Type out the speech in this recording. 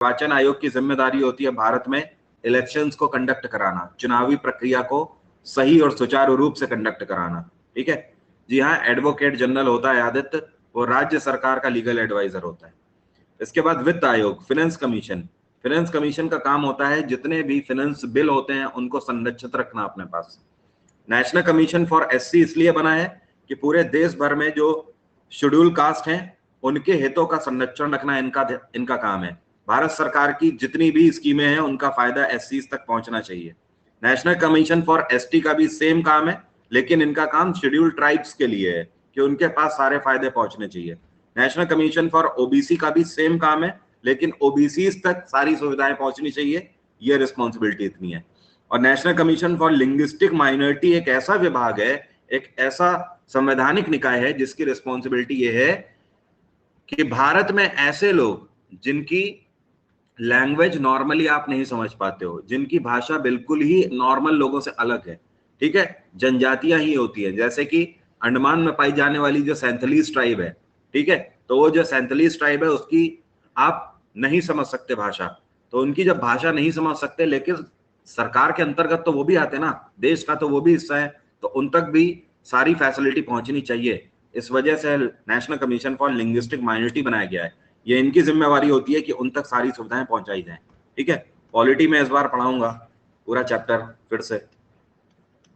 निर्वाचन आयोग की जिम्मेदारी होती है भारत में इलेक्शंस को कंडक्ट कराना, चुनावी प्रक्रिया को सही और सुचारू रूप से कंडक्ट कराना। ठीक है जी हाँ, एडवोकेट जनरल होता है आदित्य, वो राज्य सरकार का लीगल एडवाइजर होता है। इसके बाद वित्त आयोग, फाइनेंस कमीशन। फाइनेंस कमीशन का काम होता है जितने भी फाइनेंस बिल होते हैं उनको संरक्षित रखना अपने पास। नेशनल कमीशन फॉर एससी इसलिए बना है कि पूरे देश भर में जो शेड्यूल कास्ट हैं उनके हितों का संरक्षण रखना इनका काम है। भारत सरकार की जितनी भी स्कीमें हैं उनका फायदा एससी तक पहुंचना चाहिए। नेशनल कमीशन फॉर एसटी का भी सेम काम है, लेकिन इनका काम शेड्यूल ट्राइब्स के लिए है कि उनके पास सारे फायदे पहुंचने चाहिए। नेशनल कमीशन फॉर ओबीसी का भी सेम काम है, लेकिन ओबीसी तक सारी सुविधाएं पहुंचनी चाहिए, ये रिस्पॉन्सिबिलिटी इतनी है। और national commission for linguistic minority एक ऐसा विभाग है, एक ऐसा संवैधानिक निकाय है जिसकी रिस्पॉन्सिबिलिटी ये है कि भारत में ऐसे लोग जिनकी लैंग्वेज नॉर्मली आप नहीं समझ पाते हो, जिनकी भाषा बिल्कुल ही नॉर्मल लोगों से अलग है, ठीक है, जनजातियां ही होती है, जैसे कि अंडमान में पाई जाने वाली जो सैंथलीज ट्राइब है, ठीक है, तो वो जो सैंथलीज ट्राइब है उसकी आप नहीं समझ सकते भाषा, तो उनकी जब भाषा नहीं समझ सकते, लेकिन सरकार के अंतर्गत तो वो भी आते ना, देश का तो वो भी हिस्सा है, तो उन तक भी सारी फैसिलिटी पहुंचनी चाहिए। इस वजह से national commission for linguistic minority बनाया गया है। ये इनकी जिम्मेवारी होती है कि उन तक सारी सुविधाएं पहुंचाई जाएं। ठीक है, पॉलिटी में इस बार पढ़ाऊंगा पूरा चैप्टर फिर से।